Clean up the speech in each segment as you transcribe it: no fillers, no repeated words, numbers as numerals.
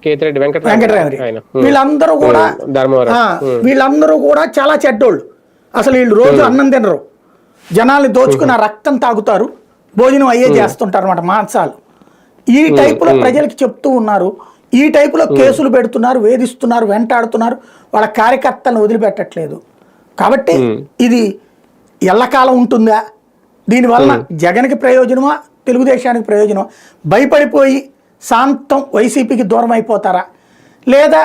కేతిరెడ్డి వెంకటరామరెడ్డి ఆయన వీళ్ళందరూ కూడా ధర్మవరం వీళ్ళందరూ కూడా చాలా చెడ్డోళ్ళు. అసలు వీళ్ళు రోజు అన్నం తినరు, జనాల్ని దోచుకున్న రక్తం తాగుతారు, భోజనం అయ్యే చేస్తుంటారు అన్నమాట, మాంసాలు. ఈ టైపులో ప్రజలకు చెప్తూ ఉన్నారు, ఈ టైపులో కేసులు పెడుతున్నారు, వేధిస్తున్నారు, వెంటాడుతున్నారు, వాళ్ళ కార్యకర్తలను వదిలిపెట్టట్లేదు. కాబట్టి ఇది ఎల్లకాలం ఉంటుందా? దీనివల్ల జగన్కి ప్రయోజనమా, తెలుగుదేశానికి ప్రయోజనమా? భయపడిపోయి శాంతం వైసీపీకి దూరం అయిపోతారా, లేదా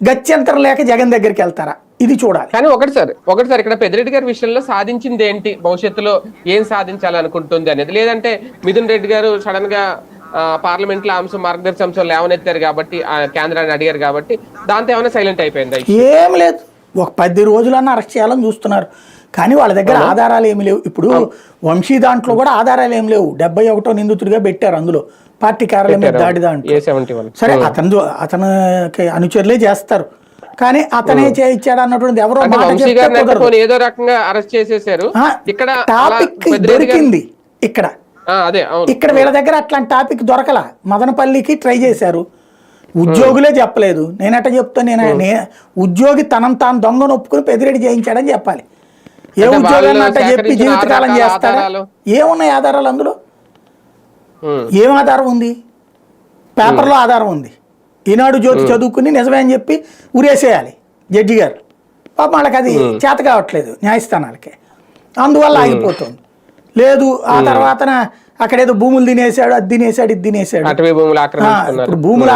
గత్యంతరం లేక జగన్ దగ్గరికి వెళ్తారా? ఇది చూడాలి. కానీ ఒకటిసారి ఇక్కడ పెద్దిరెడ్డి గారి విషయంలో సాధించింది ఏంటి, భవిష్యత్తులో ఏం సాధించాలనుకుంటుంది అనేది, లేదంటే మిథున్ రెడ్డి గారు సడన్ గా పార్లమెంట్ లో అంశం మార్గదర్శి అంశం లేవనెత్తారు కాబట్టి, కేంద్రాన్ని అడిగారు కాబట్టి దాంతో ఏమైనా సైలెంట్ అయిపోయింది? ఏం లేదు, ఒక 10 రోజులన్నా అరెస్ట్ చేయాలని చూస్తున్నారు, కానీ వాళ్ళ దగ్గర ఆధారాలు ఏమి లేవు. ఇప్పుడు వంశీ దాంట్లో కూడా ఆధారాలు ఏమి లేవు. 71వ నిందితుడిగా పెట్టారు, అందులో పార్టీ కార్యాలయం మీద దాడి దాంట్లో. సరే, అతనికి అనుచరులే చేస్తారు, కానీ అతనే చేయించాడు అన్నటువంటి ఎవరో ఏదో రకంగా అరెస్ట్ చేసేసారు. ఇక్కడ టాపిక్ దొరికింది, ఇక్కడ వీళ్ళ దగ్గర అట్లాంటి టాపిక్ దొరకల. మదనపల్లికి ట్రై చేశారు, ఉద్యోగులే చెప్పలేదు. నేనట చెప్తా, ఉద్యోగి తనంత తాను దొంగ నొప్పుకుని పెద్దిరెడ్డి చేయించాడని చెప్పాలి. ఏ ఉద్యోగం అట్ట చెప్పి జీవితకాలం చేస్తాడా? ఏమున్నాయి ఆధారాలు అందులో? ఏం ఆధారం ఉంది? పేపర్లో ఆధారం ఉంది. ఈనాడు జ్యోతి చదువుకుని నిజమే అని చెప్పి ఉరేసేయాలి జడ్జి గారు. పాప వాళ్ళకి అది చేత కావట్లేదు న్యాయస్థానాలకి, అందువల్ల ఆగిపోతుంది. లేదు, ఆ తర్వాత అక్కడేదో భూములు తినేసాడు, అది తినేసాడు, ఇది తినేసాడు. ఇప్పుడు భూములు